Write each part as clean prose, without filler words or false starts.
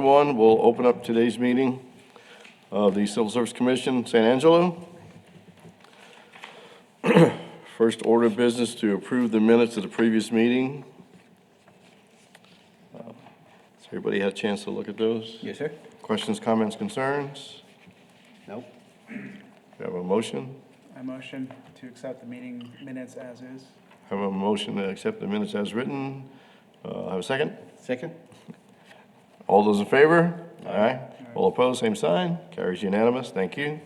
Everyone, we'll open up today's meeting of the Civil Service Commission, San Angelo. First order of business to approve the minutes of the previous meeting. Has everybody had a chance to look at those? Yes, sir. Questions, comments, concerns? Nope. We have a motion. I motion to accept the meeting minutes as is. Have a motion to accept the minutes as written. Have a second? Second? All those in favor? Aye. All opposed, same sign. Carries unanimous. Thank you.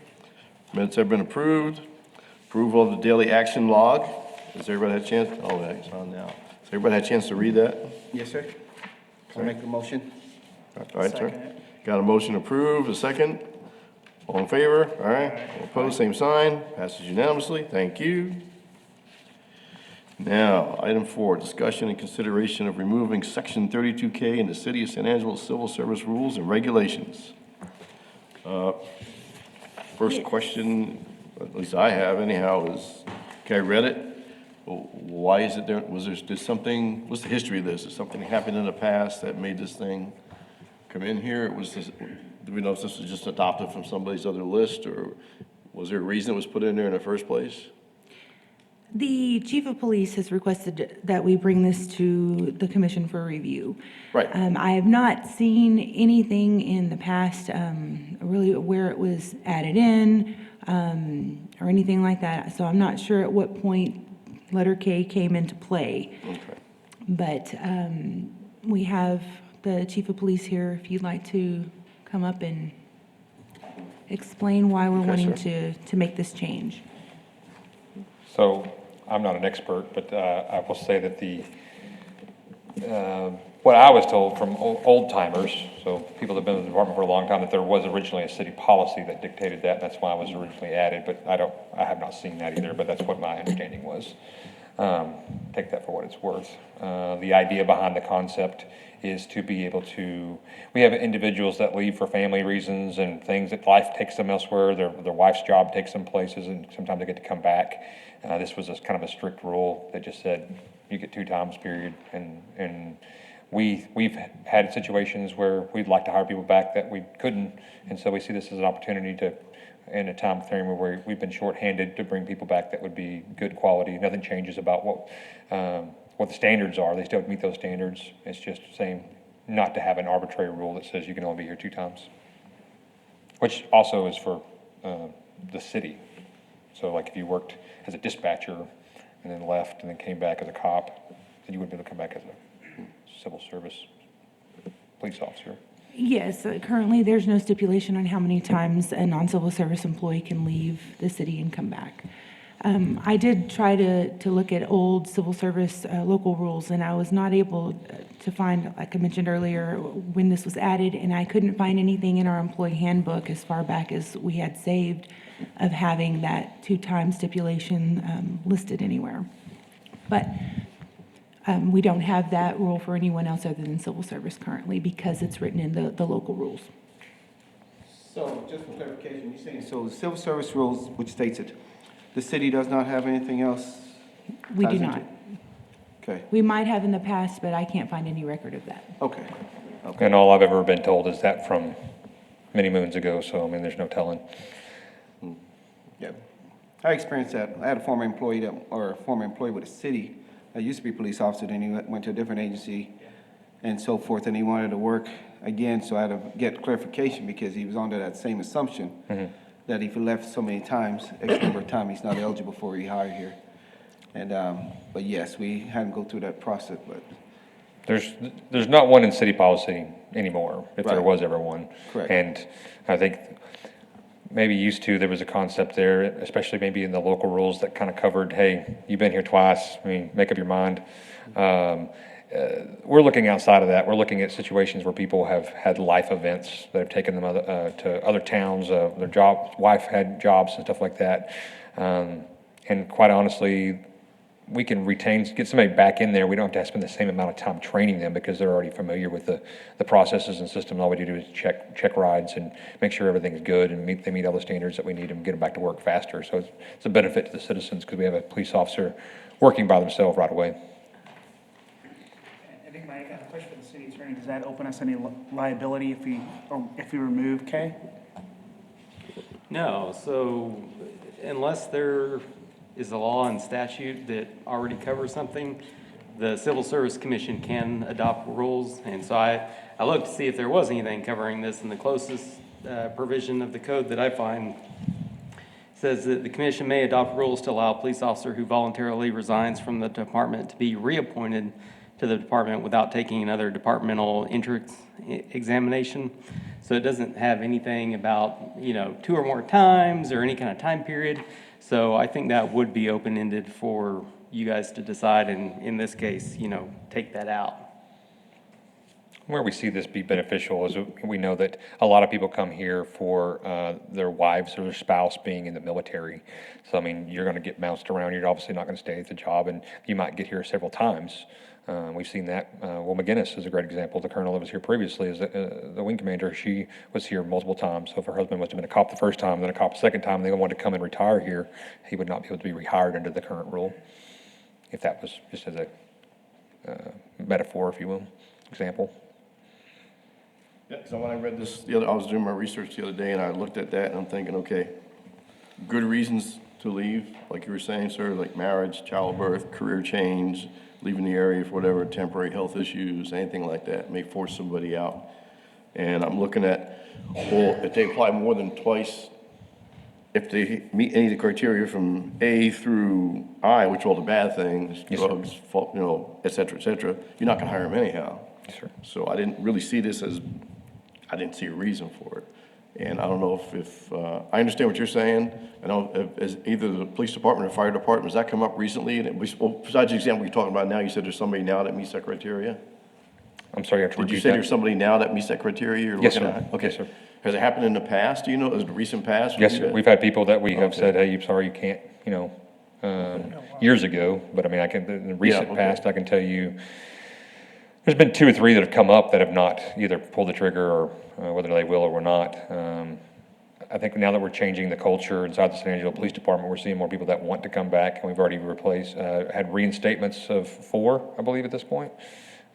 Minutes have been approved. Approval of the daily action log. Has everybody had a chance? Oh, it's on now. Has everybody had a chance to read that? Yes, sir. I'll make the motion. All right, sir. Second it. Got a motion approved, a second. All in favor? All right. All opposed, same sign. Passes unanimously. Thank you. Now, item 4, discussion and consideration of removing section 32K in the City of San Angelo Civil Service Rules and Regulations. First question, at least I have anyhow, is, okay, I read it. Why is it there? Did something, what's the history of this? Did something happen in the past that made this thing come in here? Do we know if this was just adopted from somebody's other list, or was there a reason it was put in there in the first place? The chief of police has requested that we bring this to the commission for review. Right. I have not seen anything in the past, really where it was added in, or anything like that. So I'm not sure at what point letter K came into play. Okay. But we have the chief of police here, if you'd like to come up and explain why we're Okay, wanting sir. to make this change. So, I'm not an expert, but I will say that what I was told from old timers, so people that have been in the department for a long time, that there was originally a city policy that dictated that, and that's why it was originally added, but I have not seen that either, but that's what my understanding was. Take that for what it's worth. The idea behind the concept is to be able to, we have individuals that leave for family reasons and things, that life takes them elsewhere, their wife's job takes them places, and sometimes they get to come back. This was kind of a strict rule that just said, you get 2 times, period, and we've had situations where we'd like to hire people back that we couldn't, and so we see this as an opportunity to, in a time frame where we've been shorthanded, to bring people back that would be good quality. Nothing changes about what the standards are. They still meet those standards. It's just saying not to have an arbitrary rule that says you can only be here 2 times, which also is for the city. So like if you worked as a dispatcher and then left and then came back as a cop, then you wouldn't be able to come back as a civil service police officer. Yes, currently there's no stipulation on how many times a non-civil service employee can leave the city and come back. I did try to look at old civil service local rules, and I was not able to find, like I mentioned earlier, when this was added, and I couldn't find anything in our employee handbook as far back as we had saved of having that 2-time stipulation listed anywhere. But we don't have that rule for anyone else other than civil service currently because it's written in the local rules. So, just for clarification, you're saying, so the civil service rules, which states it, the city does not have anything else? We do ties into not. it? Okay, We might have in the past, but I can't find any record of that. okay. And all I've ever been told is that from many moons ago, so I mean, there's no telling. Yeah. I experienced that. I had a former employee with a city that used to be a police officer, then he went to a different agency and so forth, and he wanted to work again, so I had to get clarification because he was under that same assumption that if he left so many times, X number of time, he's not eligible for rehire here. And, but yes, we had him go through that process, but. There's not one in city policy anymore, if there Right. was ever one. Correct. And I think maybe used to, there was a concept there, especially maybe in the local rules that kind of covered, hey, you've been here twice, I mean, make up your mind. We're looking outside of that. We're looking at situations where people have had life events that have taken them to other towns, their wife had jobs and stuff like that. And quite honestly, we can get somebody back in there. We don't have to spend the same amount of time training them because they're already familiar with the processes and systems. All we do is check rides and make sure everything's good and they meet all the standards that we need them, get them back to work faster. So it's a benefit to the citizens because we have a police officer working by themselves right away. I think Mike got a question for the city attorney. does that open us any liability if we remove K? No, so unless there is a law and statute that already covers something, the Civil Service Commission can adopt rules. And so I looked to see if there was anything covering this, and the closest provision of the code that I find says that the commission may adopt rules to allow a police officer who voluntarily resigns from the department to be reappointed to the department without taking another departmental entrance examination. So it doesn't have anything about, 2 or more times or any kind of time period. So I think that would be open-ended for you guys to decide, and in this case, take that out. Where we see this be beneficial is we know that a lot of people come here for their wives or their spouse being in the military. So, I mean, you're going to get bounced around. You're obviously not going to stay at the job, and you might get here several times. We've seen that. Will McGinnis is a great example. The colonel that was here previously is the wing commander. She was here multiple times. So if her husband must have been a cop the first time, then a cop the second time, and they wanted to come and retire here, he would not be able to be rehired under the current rule. If that was just as a metaphor, if you will, example. Yeah, so when I read this, I was doing my research the other day, and I looked at that, and I'm thinking, okay, good reasons to leave, like you were saying, sir, like marriage, childbirth, career change, leaving the area for whatever, temporary health issues, anything like that, may force somebody out. And I'm looking at, well, if they apply more than twice, if they meet any of the criteria from A through I, which are all the bad things, Yes, sir. drugs, et cetera, you're not gonna hire them anyhow. Yes, sir. So I didn't really see this as, I didn't see a reason for it. And I don't know if I understand what you're saying. I know as either the police department or fire department, has that come up recently? And besides the example you're talking about now, you said there's somebody now that meets that criteria? I'm sorry, I have to Did you repeat say that. there's somebody now that meets that criteria you're Yes, looking sir. at? Okay. Yes, sir. Has it happened in the past, do you know, is it recent past? Yes, sir. We've had people that we have Okay. said, hey, I'm sorry, you can't, years ago, but I mean, in the recent okay. past, I can tell you, there's been 2 or 3 that have come up that have not either pulled the trigger or whether they will or will not. I think now that we're changing the culture inside the San Angelo Police Department, we're seeing more people that want to come back, and we've already had reinstatements of 4, I believe, at this point.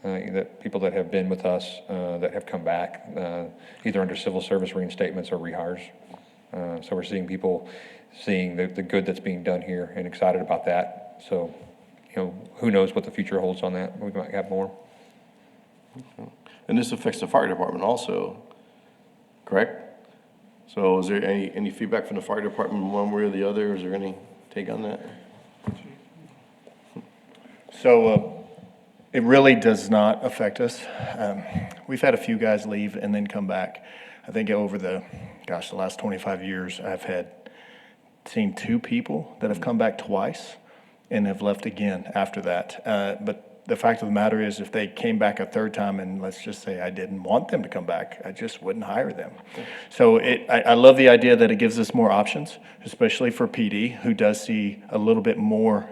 That people that have been with us that have come back, either under civil service reinstatements or rehires. So we're seeing people seeing the good that's being done here and excited about that. So, who knows what the future holds on that? We might have more. And this affects the fire department also, correct? So is there any feedback from the fire department one way or the other? Is there any take on that? So it really does not affect us. We've had a few guys leave and then come back. I think over the last 25 years, I've seen 2 people that have come back twice and have left again after that. But the fact of the matter is, if they came back a 3rd time, and let's just say I didn't want them to come back, I just wouldn't hire them. So I love the idea that it gives us more options, especially for PD, who does see a little bit more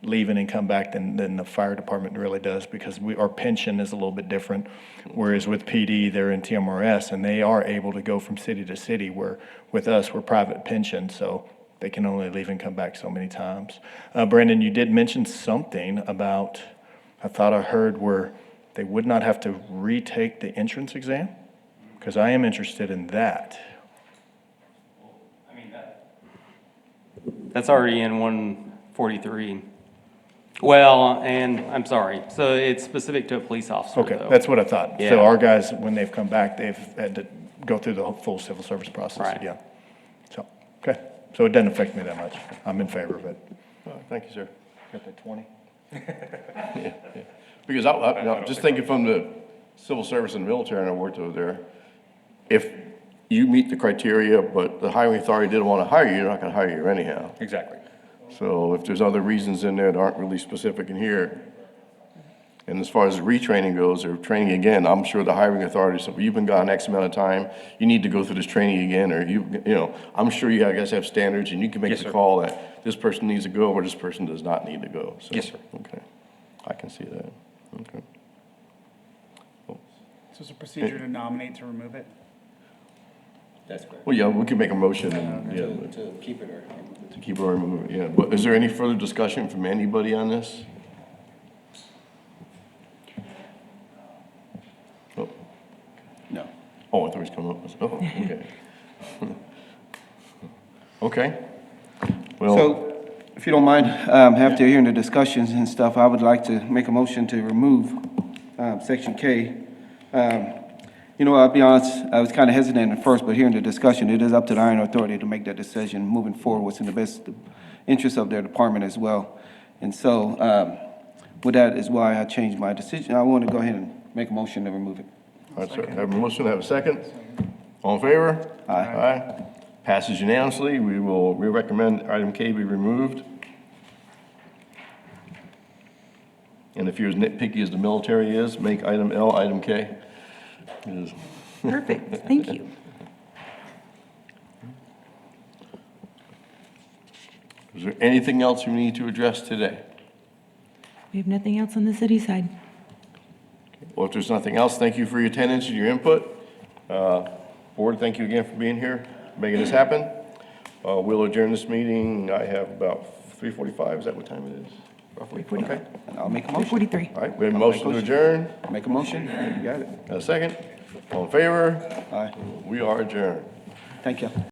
leaving and come back than the fire department really does, because our pension is a little bit different. Whereas with PD, they're in TMRS, and they are able to go from city to city, where with us, we're private pension, so they can only leave and come back so many times. Brandon, you did mention something about, I thought I heard where they would not have to retake the entrance exam? Because I am interested in that. That's already in 143. Well, and I'm sorry, so it's specific to a police officer, Okay, though. that's what I thought. Yeah. So our guys, when they've come back, they've had to go through the full civil service process Right. again. So, okay, so it doesn't affect me that much. I'm in favor of it. Thank you, sir. Got that 20? Because just thinking from the civil service and military, and I worked over there, if you meet the criteria, but the hiring authority didn't want to hire you, you're not going to hire you anyhow. Exactly. So if there's other reasons in there that aren't really specific in here, and as far as retraining goes, or training again, I'm sure the hiring authority said, well, you've been gone X amount of time, you need to go through this training again, or I'm sure you guys have standards, and you can make Yes, the sir. call that this person needs to go, or this person does not need to go. So, Yes, sir. Okay, I can see that, okay. So it's a procedure to nominate to remove it? That's correct. Well, yeah, we can make a motion and, yeah, but To keep it or. to keep it or remove it, yeah. But is there any further discussion from anybody on this? Oh, I thought he was coming up with, oh, okay. Okay. Well, So, if you don't mind, after hearing the discussions and stuff, I would like to make a motion to remove Section K. You know, I'll be honest, I was kind of hesitant at first, but hearing the discussion, it is up to the Iron Authority to make that decision moving forward, what's in the best interest of their department as well. And so, with that is why I changed my decision. I want to go ahead and make a motion to remove it. all right, sir, have a motion, have a second? All in favor? Aye. Aye. Passes unanimously. We recommend item K be removed. And if you're as nitpicky as the military is, make item L item K. It is- Perfect, thank you. Is there anything else we need to address today? We have nothing else on the city side. Well, if there's nothing else, thank you for your attendance and your input. Board, thank you again for being here, making this happen. We'll adjourn this meeting. I have about 3:45. Is that what time it is? Roughly? 3:45. Okay. And I'll make a motion. 43. All right, we have a motion to adjourn. Make a motion? You got it. A second. All in favor? Aye. We are adjourned. Thank you.